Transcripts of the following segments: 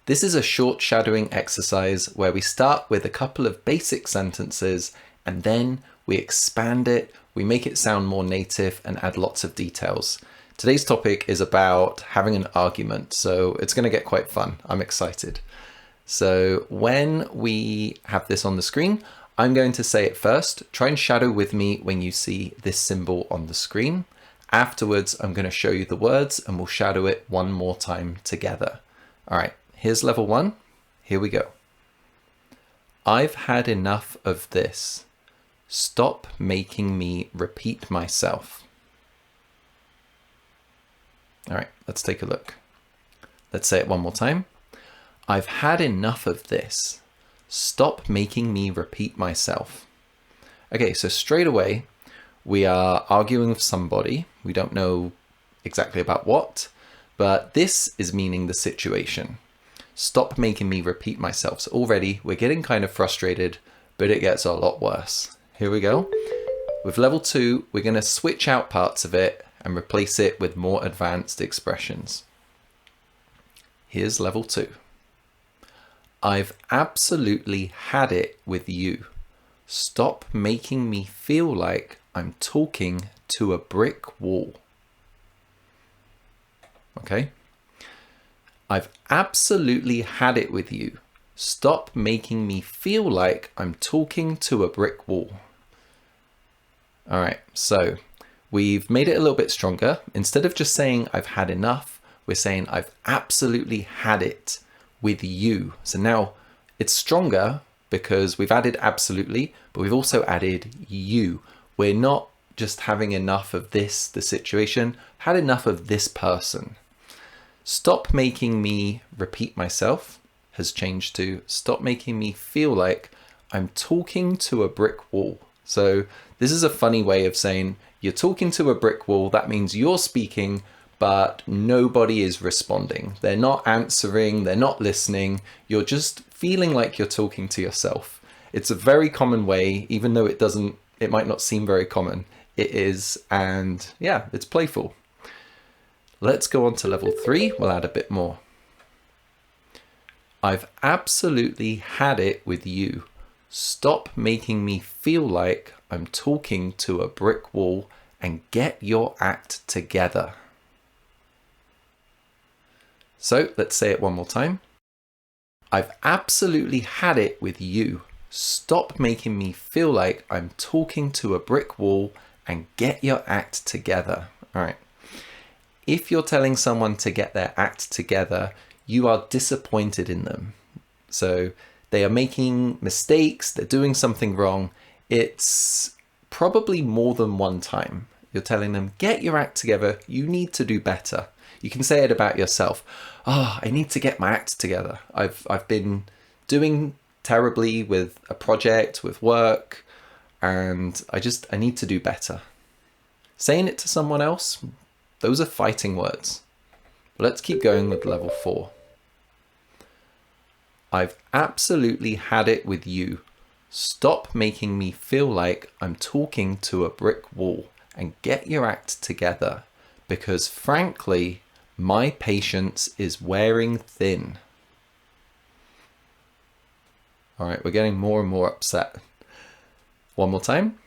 This is a short shadowing exercise where we start with a couple of basic sentences and then we expand it, we make it sound more native and add lots of details. Today's topic is about having an argument, so it's going to get quite fun. I'm excited. So when we have this on the screen, I'm going to say it first. Try and shadow with me when you see this symbol on the screen. Afterwards, I'm going to show you the words and we'll shadow it one more time together. All right, here's level 1. Here we go. I've had enough of this. Stop making me repeat myself. All right, let's take a look. Let's say it one more time. I've had enough of this. Stop making me repeat myself. Okay, so straight away, we are arguing with somebody. We don't know exactly about what, but this is meaning the situation. Stop making me repeat myself. So already we're getting kind of frustrated, but it gets a lot worse. Here we go. With level 2, we're going to switch out parts of it and replace it with more advanced expressions. Here's level 2. I've absolutely had it with you. Stop making me feel like I'm talking to a brick wall. Okay. I've absolutely had it with you. Stop making me feel like I'm talking to a brick wall. All right, so we've made it a little bit stronger. Instead of just saying I've had enough, we're saying I've absolutely had it with you. So now it's stronger because we've added absolutely, but we've also added you. We're not just having enough of this, the situation, had enough of this person. Stop making me repeat myself has changed to stop making me feel like I'm talking to a brick wall. So this is a funny way of saying you're talking to a brick wall. That means you're speaking, but nobody is responding. They're not answering. They're not listening. You're just feeling like you're talking to yourself. It's a very common way, even though it might not seem very common. It is, and yeah, it's playful. Let's go on to level 3. We'll add a bit more. I've absolutely had it with you. Stop making me feel like I'm talking to a brick wall and get your act together. So let's say it one more time. I've absolutely had it with you. Stop making me feel like I'm talking to a brick wall and get your act together. All right. If you're telling someone to get their act together, you are disappointed in them. So they are making mistakes, they're doing something wrong. It's probably more than one time. You're telling them, get your act together, you need to do better. You can say it about yourself. Oh, I need to get my act together. I've been doing terribly with a project, with work, and I need to do better. Saying it to someone else, those are fighting words. Let's keep going with level 4. I've absolutely had it with you. Stop making me feel like I'm talking to a brick wall and get your act together because frankly, my patience is wearing thin. All right, we're getting more and more upset. One more time.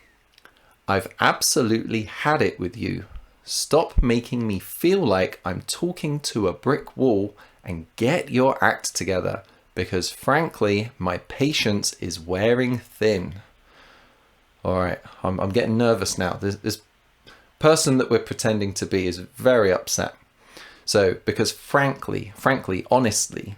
I've absolutely had it with you. Stop making me feel like I'm talking to a brick wall and get your act together because frankly, my patience is wearing thin. All right, I'm getting nervous now. This person that we're pretending to be is very upset. So because frankly, honestly,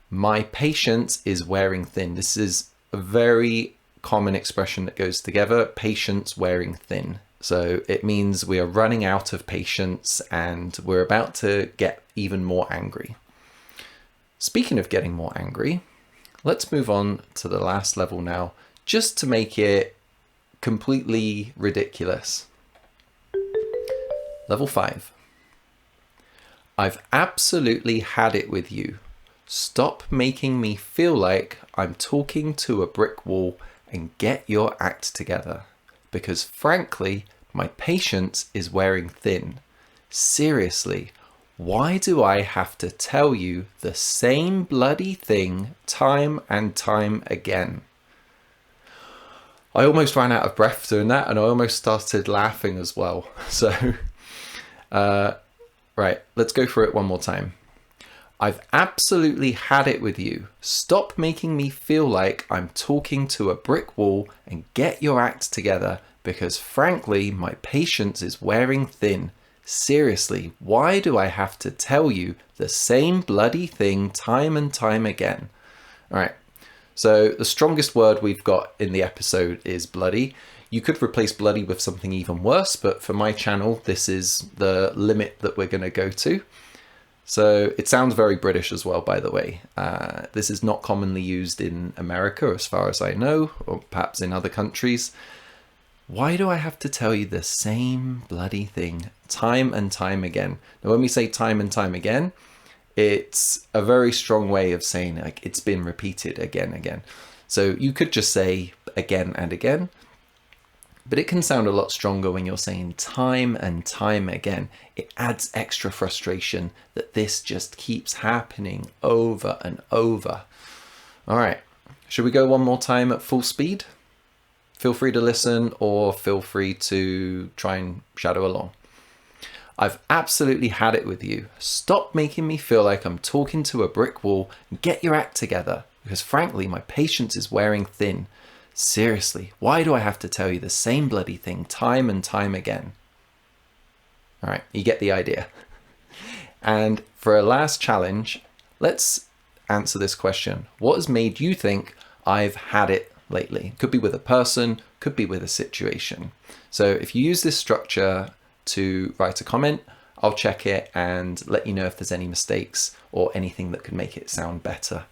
my patience is wearing thin. This is a very common expression that goes together, patience wearing thin. So it means we are running out of patience and we're about to get even more angry. Speaking of getting more angry, let's move on to the last level now, just to make it completely ridiculous. Level 5. I've absolutely had it with you. Stop making me feel like I'm talking to a brick wall and get your act together. Because frankly, my patience is wearing thin. Seriously, Why do I have to tell you the same bloody thing time and time again? I almost ran out of breath doing that, and I almost started laughing as well. So, right, let's go through it one more time. I've absolutely had it with you. Stop making me feel like I'm talking to a brick wall and get your act together, because frankly, my patience is wearing thin. Seriously, why do I have to tell you the same bloody thing time and time again? All right, so the strongest word we've got in the episode is bloody. You could replace bloody with something even worse, but for my channel, this is the limit that we're going to go to. So it sounds very British as well, by the way. This is not commonly used in America, as far as I know, or perhaps in other countries. Why do I have to tell you the same bloody thing time and time again? Now, when we say time and time again, it's a very strong way of saying like it's been repeated again and again. So you could just say again and again, but it can sound a lot stronger when you're saying time and time again. It adds extra frustration that this just keeps happening over and over. All right, should we go one more time at full speed? Feel free to listen or feel free to try and shadow along. I've absolutely had it with you. Stop making me feel like I'm talking to a brick wall and get your act together, because frankly, my patience is wearing thin. Seriously, why do I have to tell you the same bloody thing time and time again? All right, you get the idea. And for a last challenge, let's answer this question. What has made you think I've had it lately? Could be with a person, could be with a situation. So if you use this structure to write a comment, I'll check it and let you know if there's any mistakes or anything that could make it sound better.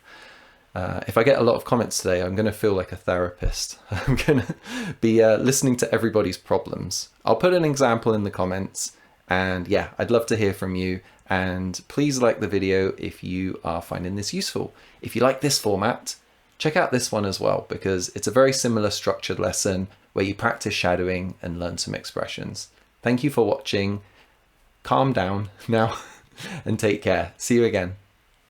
If I get a lot of comments today, I'm going to feel like a therapist. I'm going to be listening to everybody's problems. I'll put an example in the comments, and yeah, I'd love to hear from you. And please like the video if you are finding this useful. If you like this format, check out this one as well, because it's a very similar structured lesson where you practice shadowing and learn some expressions. Thank you for watching. Calm down now and take care. See you again.